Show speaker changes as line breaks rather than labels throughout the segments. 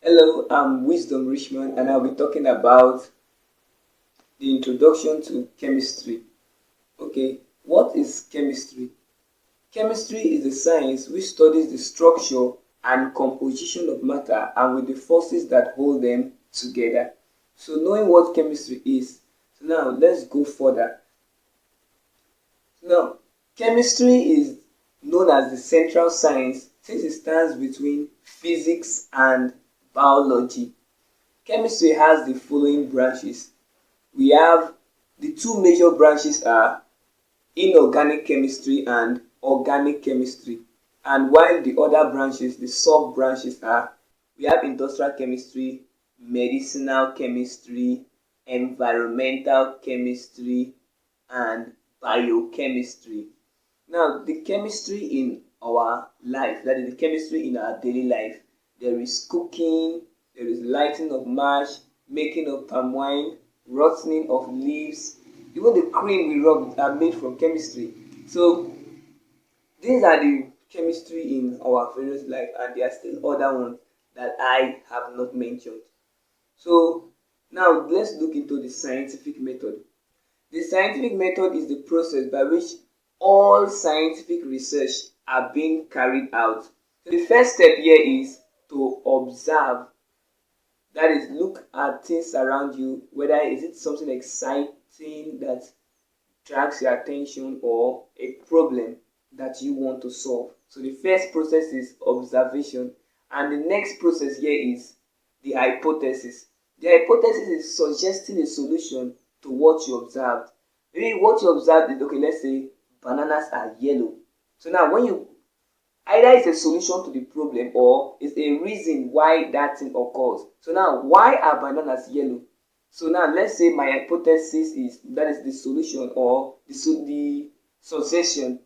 Hello, I'm Wisdom Richmond, and I'll be talking about the introduction to chemistry. Okay, what is chemistry? Chemistry is the science which studies the structure and composition of matter and with the forces that hold them together. So, knowing what chemistry is, so now let's go further. Now, chemistry is known as the central science since it stands between physics and biology. Chemistry has the following branches. We have the two major branches are inorganic chemistry and organic chemistry. And while the other branches, the sub branches are, we have industrial chemistry, medicinal chemistry, environmental chemistry, and biochemistry. Now, the chemistry in our life, that is the chemistry in our daily life, there is cooking, there is lighting of match, making of palm wine, rotting of leaves, even the cream we rub are made from chemistry. So these are the chemistry in our various life, and there are still other ones that I have not mentioned. So now let's look into the scientific method. The scientific method is the process by which all scientific research are being carried out. So the first step here is to observe, that is look at things around you, whether is it something exciting that drags your attention or a problem that you want to solve. So the first process is observation, and the next process here is the hypothesis. The hypothesis is suggesting a solution to what you observed. Maybe what you observed is, okay, let's say bananas are yellow. So now when you, either it's a solution to the problem or it's a reason why that thing occurs. So now, why are bananas yellow? So now let's say my hypothesis is that is the solution or the suggestion.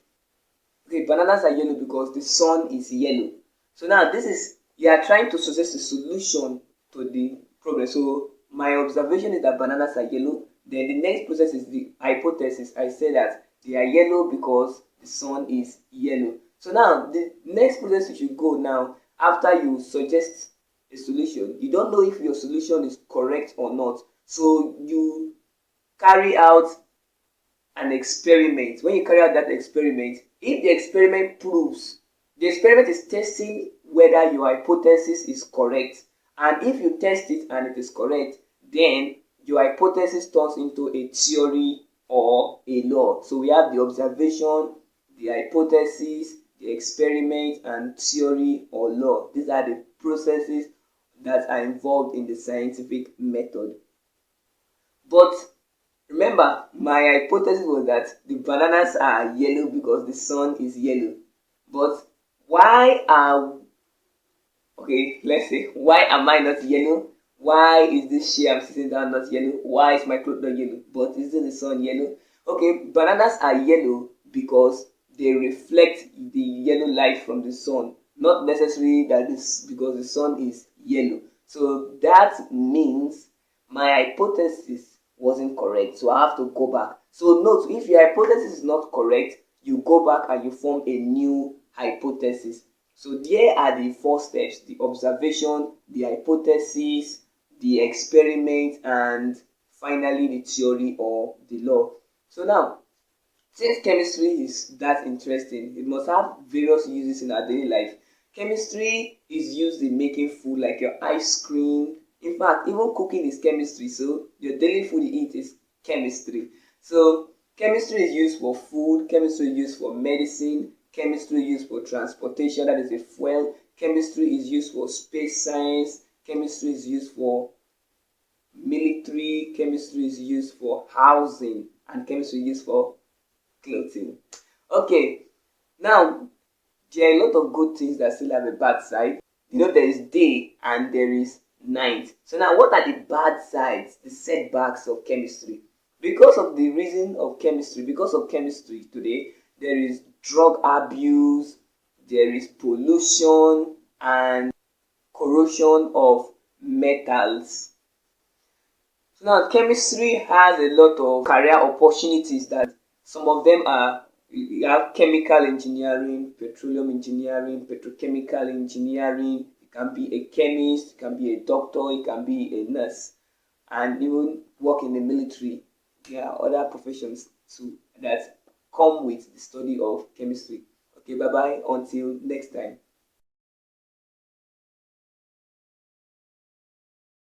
Okay, bananas are yellow because the sun is yellow. So now this is, you are trying to suggest a solution to the problem. So my observation is that bananas are yellow. Then the next process is the hypothesis. I say that they are yellow because the sun is yellow. So now the next process you should go now, after you suggest a solution, you don't know if your solution is correct or not. So you carry out an experiment. When you carry out that experiment, if the experiment proves, the experiment is testing whether your hypothesis is correct. And if you test it and it is correct, then your hypothesis turns into a theory or a law. So we have the observation, the hypothesis, the experiment, and theory or law. These are the processes that are involved in the scientific method. But remember, my hypothesis was that the bananas are yellow because the sun is yellow. But why are, okay, let's say, why am I not yellow? Why is this chair I'm sitting down not yellow? Why is my clothes not yellow? But isn't the sun yellow? Okay, bananas are yellow because they reflect the yellow light from the sun. Not necessarily that is because the sun is yellow. So that means my hypothesis wasn't correct. So I have to go back. So note, if your hypothesis is not correct, you go back and you form a new hypothesis. So there are the four steps: the observation, the hypothesis, the experiment, and finally the theory or the law. So now, since chemistry is that interesting, it must have various uses in our daily life. Chemistry is used in making food like your ice cream. In fact, even cooking is chemistry. So your daily food you eat is chemistry. So chemistry is used for food, chemistry is used for medicine, chemistry is used for transportation, that is a fuel. Chemistry is used for space science, chemistry is used for military, chemistry is used for housing, and chemistry is used for clothing. Okay, now there are a lot of good things that still have a bad side. You know, there is day and there is night. So now what are the bad sides, the setbacks of chemistry? Because of the reason of chemistry, because of chemistry today, there is drug abuse, there is pollution and corrosion of metals. So now chemistry has a lot of career opportunities that some of them are, you have chemical engineering, petroleum engineering, petrochemical engineering, can be a chemist, can be a doctor, it can be a nurse, and even work in the military. There are other professions too that come with the study of chemistry. Okay, bye bye until next time.